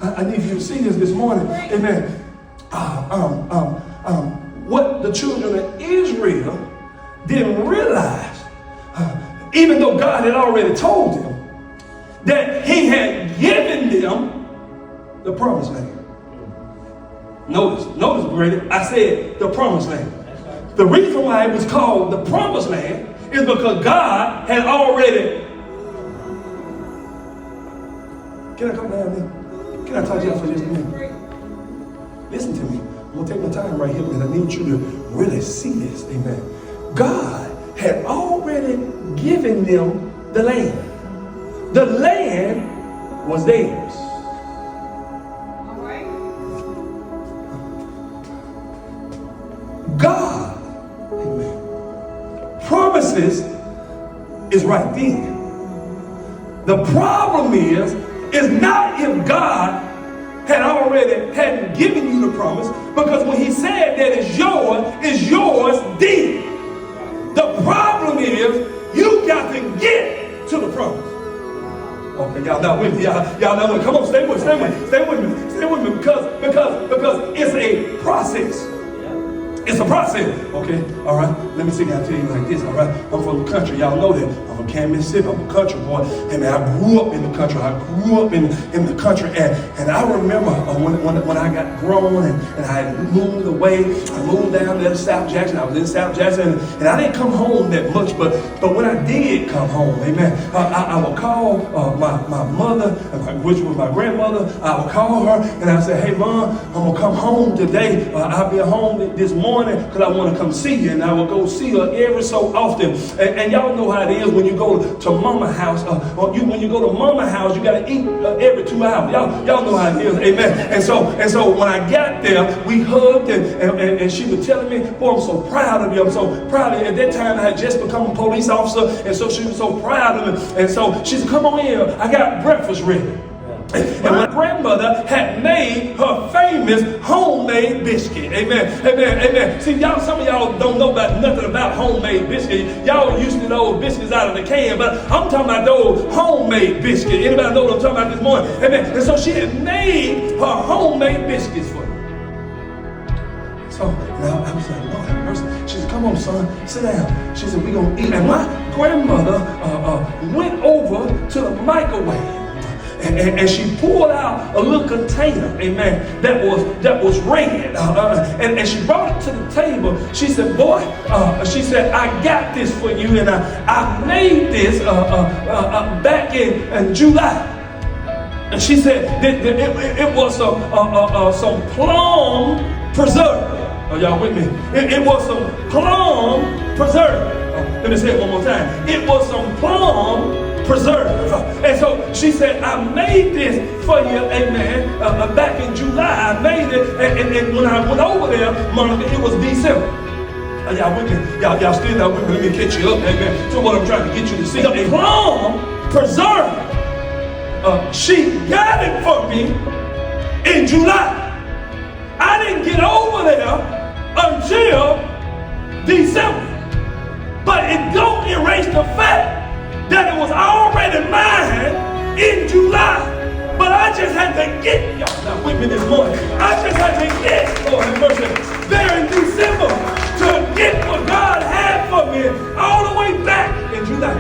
I need you to see this morning. Amen. What the children of Israel didn't realize, even though God had already told them that he had given them the promised land. Notice, Brady, I said the promised land. The reason why it was called the promised land is because God had already. Can I come down there? Can I talk to y'all for just a minute? Listen to me. I'm going to take my time right here, and I need you to really see this. Amen. God had already given them the land. The land was theirs. All right. God, amen, promises is right there. The problem is not if God hadn't given you the promise, because when he said that it's yours then. The problem is you got to get to the promise. Okay, y'all not with me. Y'all not with me. Come on, stay with me, because it's a process. It's a process. Okay, all right. Let me sing out to you like this. All right, I'm from the country. Y'all know that. I'm from Kansas, Mississippi. I'm a country boy. And man, I grew up in the country. I grew up in the country, and I remember when I got grown and I had moved away. I moved down there to South Jackson. I was in South Jackson, and I didn't come home that much. But when I did come home, amen, I would call my mother, which was my grandmother. I would call her and I said, "Hey, Mom, I'm gonna come home today. I'll be home this morning because I want to come see you." And I would go see her every so often. And y'all know how it is when you go to Mama house. When you go to Mama house, you got to eat every 2 hours. Y'all know how it is, amen. And so when I got there, we hugged, and she was telling me, "Boy, I'm so proud of you. I'm so proud of you." At that time, I had just become a police officer, and so she was so proud of me. And so she said, "Come on in. I got breakfast ready." And my grandmother had made her famous homemade biscuit. Amen. See, some of y'all don't know nothing about homemade biscuit. Y'all used to know biscuits out of the can, but I'm talking about those homemade biscuits. Anybody know what I'm talking about this morning? Amen. And so she had made her homemade biscuits for me. So now I was like, "Lord have mercy." She said, "Come on, son, sit down." She said, "We're going to eat." And my grandmother went over to the microwave. And she pulled out a little container, amen, that was red. And she brought it to the table. She said, "Boy," she said, "I got this for you, and I made this back in July." And she said it was some plum preserve. Are y'all with me? It was some plum preserve. Let me say it one more time. It was some plum preserve. And so she said, "I made this for you, amen, back in July. I made it, and when I went over there, Monica, it was December." Y'all with me? Y'all still not with me? Let me catch you up, amen. So what I'm trying to get you to see, the plum preserve, she got it for me in July. I didn't get over there until December. But it don't erase the fact that it was already mine in July. But I just had to get, y'all not with me this morning, I just had to get, Lord have mercy, there in December to get what God had for me all the way back in July.